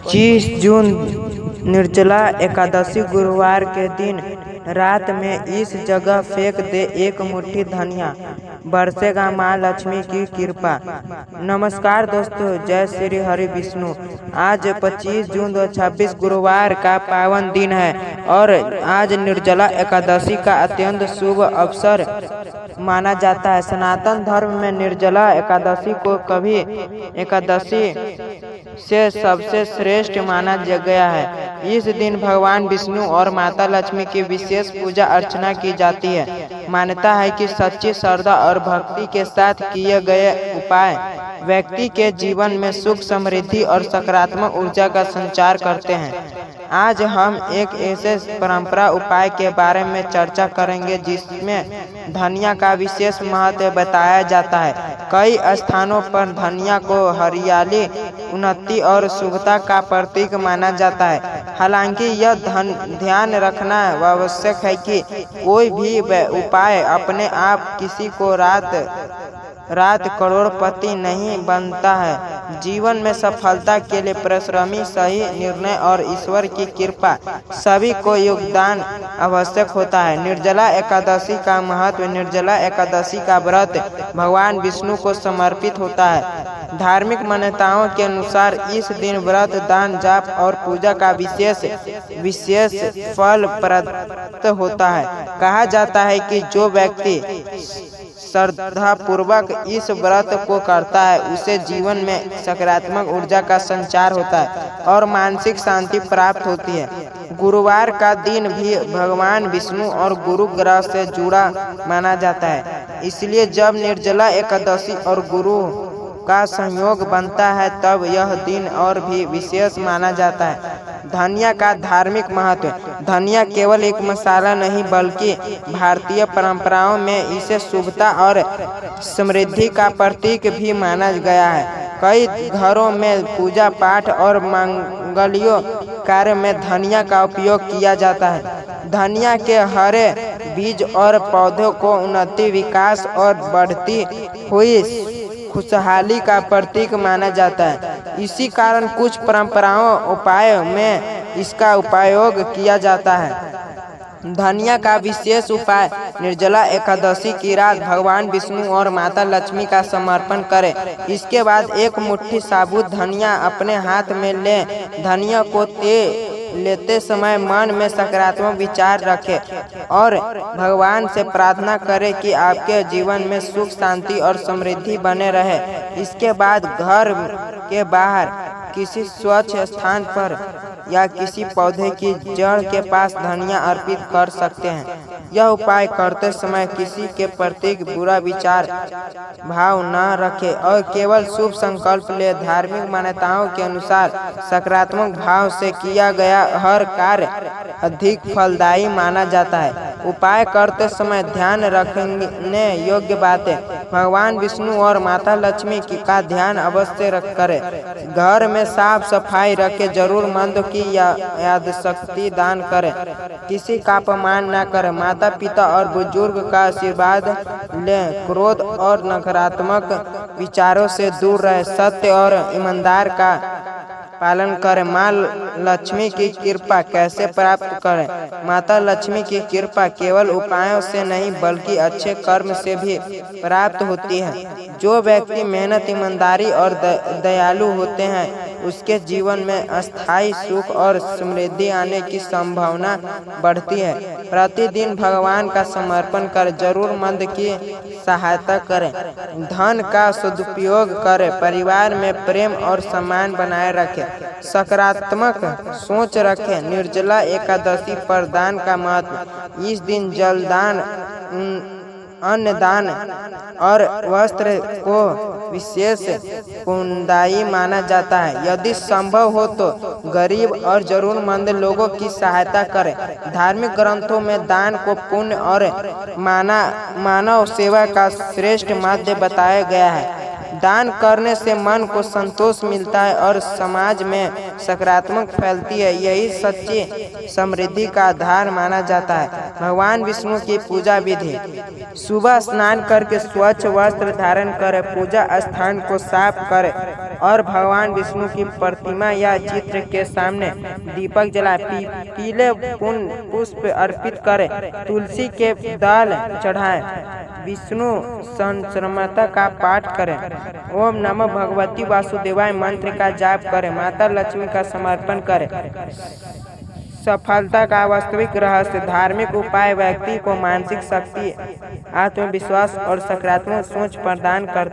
25 जून निर्जला एकादशी गुरुवार के दिन रात में इस जगह फेंक दे एक मुट्ठी धनिया, बरसेगा माँ लक्ष्मी की कृपा। नमस्कार दोस्तों, जय श्री हरि विष्णु। आज 25 जून 2026 गुरुवार का पावन दिन है और आज निर्जला एकादशी का अत्यंत शुभ अवसर माना जाता है। सनातन धर्म में निर्जला एकादशी को कभी एकादशी से सबसे श्रेष्ठ माना गया है। इस दिन भगवान विष्णु और माता लक्ष्मी की विशेष पूजा अर्चना की जाती है। मान्यता है कि सच्ची श्रद्धा और भक्ति के साथ किए गए उपाय व्यक्ति के जीवन में सुख, समृद्धि और सकारात्मक ऊर्जा का संचार करते हैं। आज हम एक ऐसे परंपरा उपाय के बारे में चर्चा करेंगे जिसमें धनिया का विशेष महत्व बताया जाता है। कई स्थानों पर धनिया को हरियाली, उन्नति और शुभता का प्रतीक माना जाता है। हालांकि यह ध्यान रखना आवश्यक है कि कोई भी उपाय अपने आप किसी को रात करोड़पति नहीं बनता है। जीवन में सफलता के लिए परिश्रमी, सही निर्णय और ईश्वर की कृपा सभी को योगदान आवश्यक होता है। निर्जला एकादशी का महत्व। निर्जला एकादशी का व्रत भगवान विष्णु को समर्पित होता है। धार्मिक मान्यताओं के अनुसार इस दिन व्रत, दान, जाप और पूजा का विशेष फल प्राप्त होता है। कहा जाता है कि जो व्यक्ति श्रद्धापूर्वक इस व्रत को करता है उसे जीवन में सकारात्मक ऊर्जा का संचार होता है और मानसिक शांति प्राप्त होती है। गुरुवार का दिन भी भगवान विष्णु और गुरु ग्रह से जुड़ा माना जाता है। इसलिए जब निर्जला एकादशी और गुरु का संयोग बनता है तब यह दिन और भी विशेष माना जाता है। धनिया का धार्मिक महत्व। धनिया केवल एक मसाला नहीं बल्कि भारतीय परंपराओं में इसे शुभता और समृद्धि का प्रतीक भी माना गया है। कई घरों में पूजा पाठ और मंगलीय कार्य में धनिया का उपयोग किया जाता है। धनिया के हरे बीज और पौधों को उन्नति, विकास और बढ़ती हुई खुशहाली का प्रतीक माना जाता है। इसी कारण कुछ परंपराओं उपायों में इसका उपयोग किया जाता है। धनिया का विशेष उपाय। निर्जला एकादशी की रात भगवान विष्णु और माता लक्ष्मी का समर्पण करें। इसके बाद एक मुट्ठी साबुत धनिया अपने हाथ में लें। धनिया को लेते समय मन में सकारात्मक विचार रखें और भगवान से प्रार्थना करें कि आपके जीवन में सुख, शांति और समृद्धि बने रहे। इसके बाद घर के बाहर किसी स्वच्छ स्थान पर या किसी पौधे की जड़ के पास धनिया अर्पित कर सकते हैं। यह उपाय करते समय किसी के प्रति बुरा विचार भाव न रखें और केवल शुभ संकल्प ले। धार्मिक मान्यताओं के अनुसार सकारात्मक भाव से किया गया हर कार्य अधिक फलदायी माना जाता है। उपाय करते समय ध्यान रखने योग्य बातें। भगवान विष्णु और माता लक्ष्मी का ध्यान अवश्य करें। घर में साफ सफाई रखें। जरूरतमंद की यादशक्ति दान करें। किसी का अपमान न करें। माता पिता और बुजुर्ग का आशीर्वाद लें। क्रोध और नकारात्मक विचारों से दूर रहें। सत्य और ईमानदार का पालन करें। माँ लक्ष्मी की कृपा कैसे प्राप्त करें? माता लक्ष्मी की कृपा केवल उपायों से नहीं बल्कि अच्छे कर्म से भी प्राप्त होती है। जो व्यक्ति मेहनत, ईमानदारी और दयालु होते हैं उसके जीवन में अस्थायी सुख और समृद्धि आने की संभावना बढ़ती है। प्रतिदिन भगवान का समर्पण कर जरूरतमंद की सहायता करें। धन का सदुपयोग करें। परिवार में प्रेम और सम्मान बनाए रखें। सकारात्मक सोच रखें। निर्जला एकादशी पर दान का महत्व। इस दिन जलदान, अन्नदान और वस्त्र को विशेष पुण्यदायी माना जाता है। यदि संभव हो तो गरीब और जरूरतमंद लोगों की सहायता करें। धार्मिक ग्रंथों में दान को पुण्य और मानव सेवा का श्रेष्ठ माध्यम बताया गया है। दान करने से मन को संतोष मिलता है और समाज में सकारात्मक फैलती है। यही सच्ची समृद्धि का आधार माना जाता है। भगवान विष्णु की पूजा विधि। सुबह स्नान करके स्वच्छ वस्त्र धारण करें। पूजा स्थान को साफ करें और भगवान विष्णु की प्रतिमा या चित्र के सामने दीपक जलाए, पीले पुष्प अर्पित करें, तुलसी के दल चढ़ाएं, विष्णु सहस्रनाम का पाठ करें, ओम नमः भगवती वासुदेवाय मंत्र का जाप करें, माता लक्ष्मी का समर्पण करें। सफलता का वास्तविक रहस्य। धार्मिक उपाय व्यक्ति को मानसिक शक्ति, आत्मविश्वास और सकारात्मक सोच प्रदान कर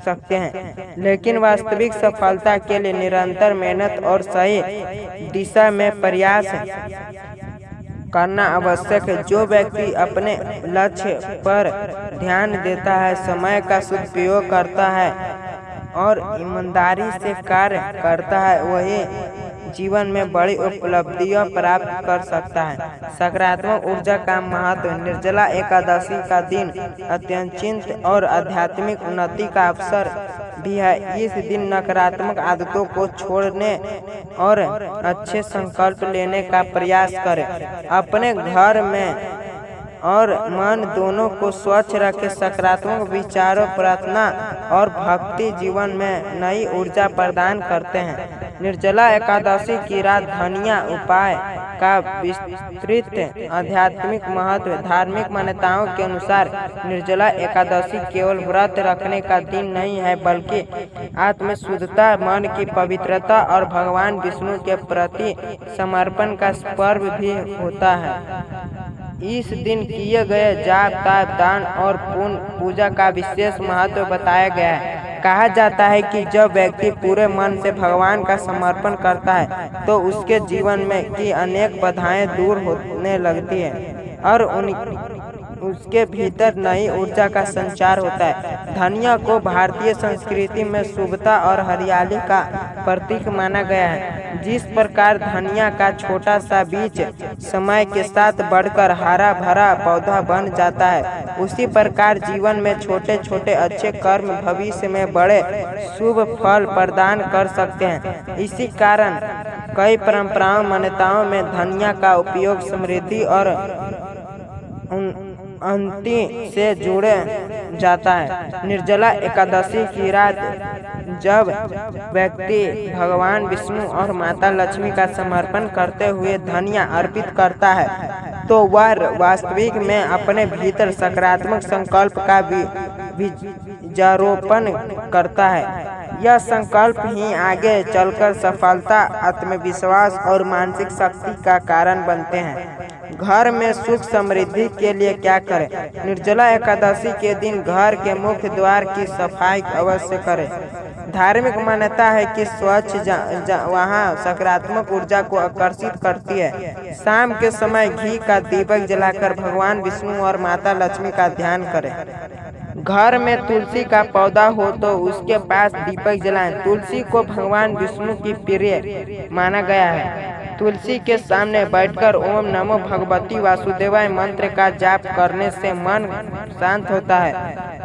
सकते हैं, लेकिन वास्तविक सफलता के लिए निरंतर मेहनत और सही दिशा में प्रयास करना आवश्यक है। जो व्यक्ति अपने लक्ष्य पर ध्यान देता है, समय का सदुपयोग करता है और ईमानदारी से कार्य करता है, वही जीवन में बड़ी उपलब्धियां प्राप्त कर सकता है। सकारात्मक ऊर्जा का महत्व। निर्जला एकादशी का दिन अत्यंत और आध्यात्मिक उन्नति का अवसर भी है। इस दिन नकारात्मक आदतों को छोड़ने और अच्छे संकल्प लेने का प्रयास करें। अपने घर में और मन दोनों को स्वच्छ रखें। सकारात्मक विचारों, प्रार्थना और भक्ति जीवन में नई ऊर्जा प्रदान करते हैं। निर्जला एकादशी की रात धनिया उपाय का विस्तृत आध्यात्मिक महत्व। धार्मिक मान्यताओं के अनुसार निर्जला एकादशी केवल व्रत रखने का दिन नहीं है, बल्कि आत्म शुद्धता, मन की पवित्रता और भगवान विष्णु के प्रति समर्पण का पर्व भी होता है। इस दिन किए गए जाप, ताप, दान और पुण्य पूजा का विशेष महत्व बताया गया है। कहा जाता है कि जब व्यक्ति पूरे मन से भगवान का समर्पण करता है तो उसके जीवन में की अनेक बाधाएं दूर होने लगती है और उसके भीतर नई ऊर्जा का संचार होता है। धनिया को भारतीय संस्कृति में शुभता और हरियाली का प्रतीक माना गया है। जिस प्रकार धनिया का छोटा सा बीज समय के साथ बढ़कर हरा भरा पौधा बन जाता है, उसी प्रकार जीवन में छोटे छोटे अच्छे कर्म भविष्य में बड़े शुभ फल प्रदान कर सकते हैं। इसी कारण कई परंपराओं, मान्यताओं में धनिया का उपयोग समृद्धि और उन्नति से जुड़े जाता है। निर्जला एकादशी की रात जब व्यक्ति भगवान विष्णु और माता लक्ष्मी का समर्पण करते हुए धनिया अर्पित करता है तो वह वास्तविक में अपने भीतर सकारात्मक संकल्प का बीजारोपण करता है। यह संकल्प ही आगे चलकर सफलता, आत्मविश्वास और मानसिक शक्ति का कारण बनते हैं। घर में सुख समृद्धि के लिए क्या करें? निर्जला एकादशी के दिन घर के मुख्य द्वार की सफाई अवश्य करें। धार्मिक मान्यता है कि स्वच्छ वहाँ सकारात्मक ऊर्जा को आकर्षित करती है। शाम के समय घी का दीपक जलाकर भगवान विष्णु और माता लक्ष्मी का ध्यान करें। घर में तुलसी का पौधा हो तो उसके पास दीपक जलाएं। तुलसी को भगवान विष्णु की प्रिय माना गया है। तुलसी के सामने बैठकर ओम नमो भगवती वासुदेवाय मंत्र का जाप करने से मन शांत होता है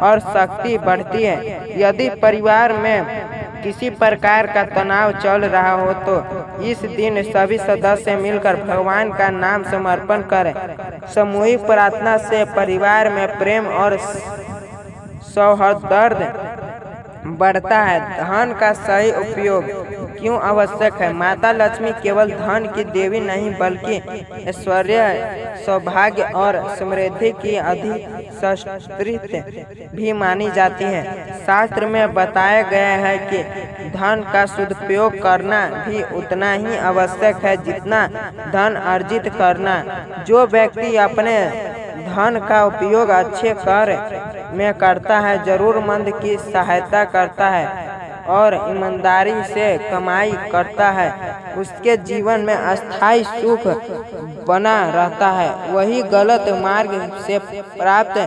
और शक्ति बढ़ती है। यदि परिवार में किसी प्रकार का तनाव चल रहा हो तो इस दिन सभी सदस्य मिलकर भगवान का नाम समर्पण करें। सामूहिक प्रार्थना से परिवार में प्रेम और सौहार्द बढ़ता है। धन का सही उपयोग क्यों आवश्यक है? माता लक्ष्मी केवल धन की देवी नहीं बल्कि ऐश्वर्य, सौभाग्य और समृद्धि की अधिष्ठात्री भी मानी जाती है। शास्त्र में बताया गया है कि धन का सदुपयोग करना भी उतना ही आवश्यक है जितना धन अर्जित करना। जो व्यक्ति अपने धन का उपयोग अच्छे कार्य में करता है, जरूरतमंद की सहायता करता है और ईमानदारी से कमाई करता है, उसके जीवन में अस्थायी सुख बना रहता है। वही गलत मार्ग से प्राप्त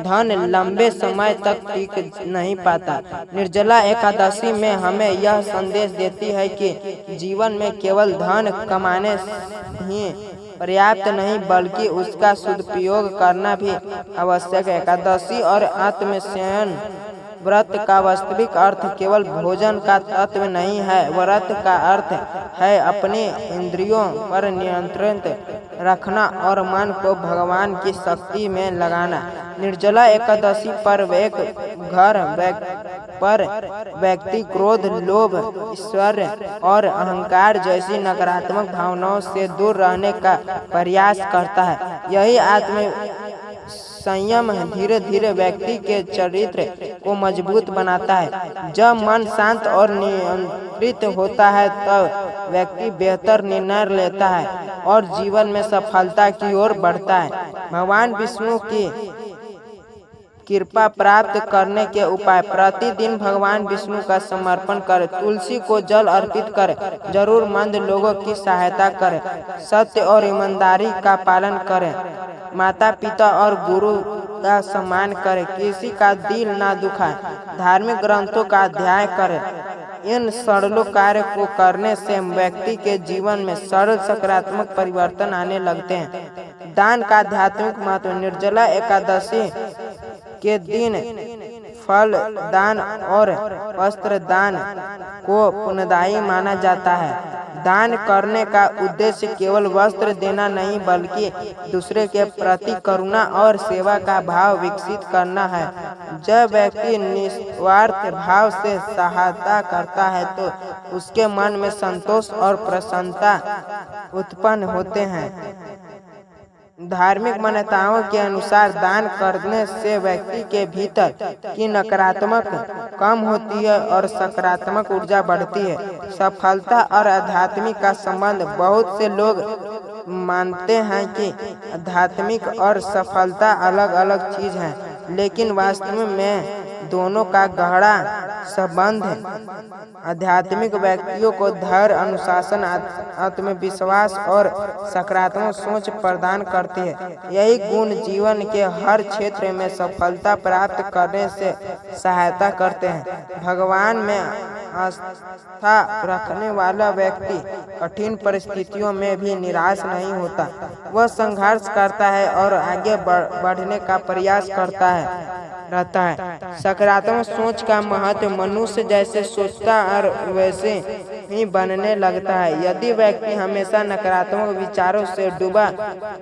धन लंबे समय तक टिक नहीं पाता। निर्जला एकादशी में हमें यह संदेश देती है कि जीवन में केवल धन कमाने ही पर्याप्त नहीं बल्कि उसका सदुपयोग करना भी आवश्यक है। एकादशी और आत्मसंयम व्रत का वास्तविक अर्थ केवल भोजन का तत्व नहीं है। व्रत का अर्थ है अपने इंद्रियों पर नियंत्रण रखना और मन को भगवान की शक्ति में लगाना। निर्जला एकादशी पर एक घर पर व्यक्ति क्रोध, लोभ, ईर्ष्या और अहंकार जैसी नकारात्मक भावनाओं से दूर रहने का प्रयास करता है। यही आत्म संयम धीरे धीरे व्यक्ति के चरित्र को मजबूत बनाता है। जब मन शांत और नियंत्रित होता है तब व्यक्ति बेहतर निर्णय लेता है और जीवन में सफलता की ओर बढ़ता है। भगवान विष्णु की कृपा प्राप्त करने के उपाय: प्रतिदिन भगवान विष्णु का समर्पण करें, तुलसी को जल अर्पित करें, जरूरतमंद लोगों की सहायता करें, सत्य और ईमानदारी का पालन करें, माता पिता और गुरु का सम्मान करें, किसी का दिल ना दुखाएं, धार्मिक ग्रंथों का अध्ययन करें। इन सरल कार्य को करने से व्यक्ति के जीवन में सरल सकारात्मक परिवर्तन आने लगते हैं। दान का आध्यात्मिक महत्व: निर्जला एकादशी के दिन फल दान और वस्त्र दान को पुण्यदायी माना जाता है। दान करने का उद्देश्य केवल वस्त्र देना नहीं बल्कि दूसरे के प्रति करुणा और सेवा का भाव विकसित करना है। जब व्यक्ति निस्वार्थ भाव से सहायता करता है तो उसके मन में संतोष और प्रसन्नता उत्पन्न होते हैं। धार्मिक मान्यताओं के अनुसार दान करने से व्यक्ति के भीतर की नकारात्मक कम होती है और सकारात्मक ऊर्जा बढ़ती है। सफलता और आध्यात्मिक का संबंध: बहुत से लोग मानते हैं कि आध्यात्मिक और सफलता अलग अलग चीज हैं, लेकिन वास्तव में दोनों का गहरा संबंध है। आध्यात्मिक व्यक्तियों को धैर्य, अनुशासन, आत्मविश्वास और सकारात्मक सोच प्रदान करती है। यही गुण जीवन के हर क्षेत्र में सफलता प्राप्त करने से सहायता करते हैं। भगवान में आस्था रखने वाला व्यक्ति कठिन परिस्थितियों में भी निराश नहीं होता। वह संघर्ष करता है और आगे बढ़ने का प्रयास करता रहता है। सकारात्मक सोच का महत्व: मनुष्य जैसे सोचता और वैसे ही बनने लगता है। यदि व्यक्ति हमेशा नकारात्मक विचारों से डूबा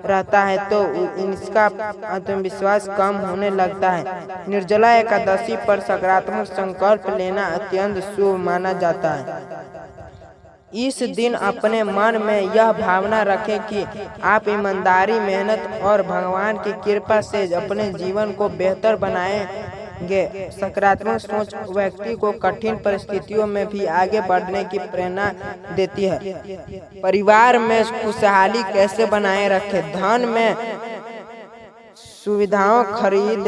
रहता है तो इसका आत्मविश्वास कम होने लगता है। निर्जला एकादशी पर सकारात्मक संकल्प लेना अत्यंत शुभ माना जाता है। इस दिन अपने मन में यह भावना रखें कि आप ईमानदारी, मेहनत और भगवान की कृपा से अपने जीवन को बेहतर बनाएंगे। सकारात्मक सोच व्यक्ति को कठिन परिस्थितियों में भी आगे बढ़ने की प्रेरणा देती है। परिवार में खुशहाली कैसे बनाए रखें? धन में सुविधाओं खरीद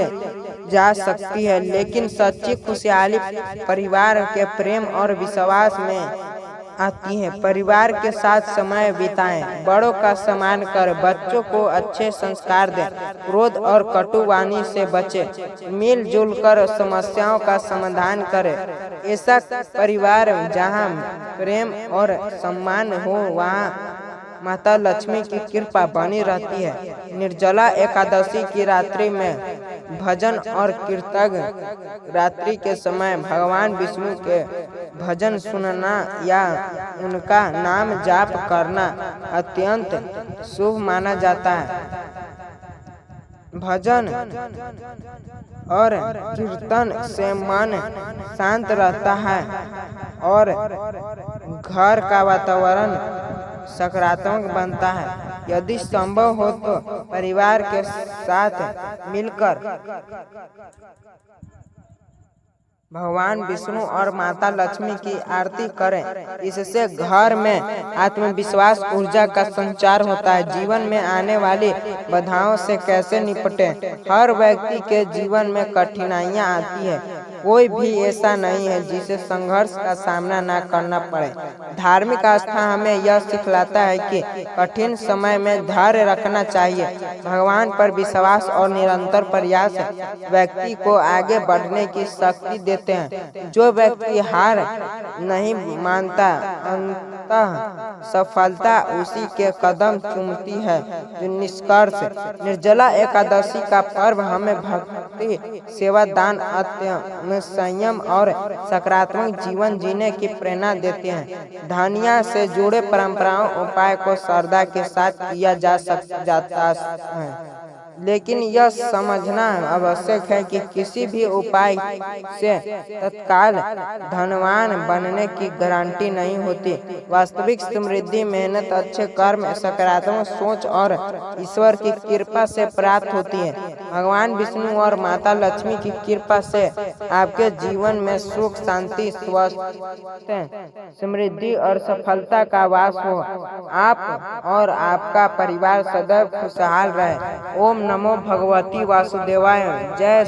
जा सकती है, लेकिन सच्ची खुशहाली परिवार के प्रेम और विश्वास में आती है। परिवार के साथ समय बिताएं, बड़ों का सम्मान करें, बच्चों को अच्छे संस्कार दें, क्रोध और कटु वाणी से बचें, मिलजुल कर समस्याओं का समाधान करें। ऐसा परिवार जहां प्रेम और सम्मान हो वहां माता लक्ष्मी की कृपा बनी रहती है। निर्जला एकादशी की रात्रि में भजन और कीर्तन: रात्रि के समय भगवान विष्णु के भजन सुनना या उनका नाम जाप करना अत्यंत शुभ माना जाता है। भजन और कीर्तन से मन शांत रहता है और घर का वातावरण सकारात्मक बनता है। यदि संभव हो तो परिवार के साथ मिलकर भगवान विष्णु और माता लक्ष्मी की आरती करें। इससे घर में आत्मविश्वास, ऊर्जा का संचार होता है। जीवन में आने वाली बाधाओं से कैसे निपटें? हर व्यक्ति के जीवन में कठिनाइयां आती है, कोई भी ऐसा नहीं है जिसे संघर्ष का सामना न करना पड़े। धार्मिक आस्था हमें यह सिखलाता है कि कठिन समय में धैर्य रखना चाहिए। भगवान पर विश्वास और निरंतर प्रयास व्यक्ति को आगे बढ़ने की शक्ति देते हैं। जो व्यक्ति हार नहीं मानता, अंततः सफलता उसी के कदम चूमती है। निष्कर्ष: निर्जला एकादशी का पर्व हमें भक्ति, सेवा, दान, आत्म संयम और सकारात्मक जीवन जीने की प्रेरणा देते हैं। धनिया से जुड़े परंपराओं उपाय को श्रद्धा के साथ किया जाता है, लेकिन यह समझना आवश्यक है कि किसी भी उपाय से तत्काल धनवान बनने की गारंटी नहीं होती। वास्तविक समृद्धि मेहनत, अच्छे कर्म, सकारात्मक सोच और ईश्वर की कृपा से प्राप्त होती है। भगवान विष्णु और माता लक्ष्मी की कृपा से आपके जीवन में सुख, शांति, स्वास्थ्य, समृद्धि और सफलता का वास हो। आप और आपका परिवार सदैव खुशहाल रहे। ओम नमो भगवती वासुदेवाय। जय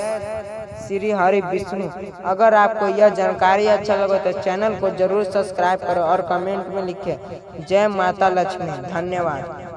श्री हरि विष्णु। अगर आपको यह जानकारी अच्छा लगे तो चैनल को जरूर सब्सक्राइब करो और कमेंट में लिखें जय माता लक्ष्मी। धन्यवाद।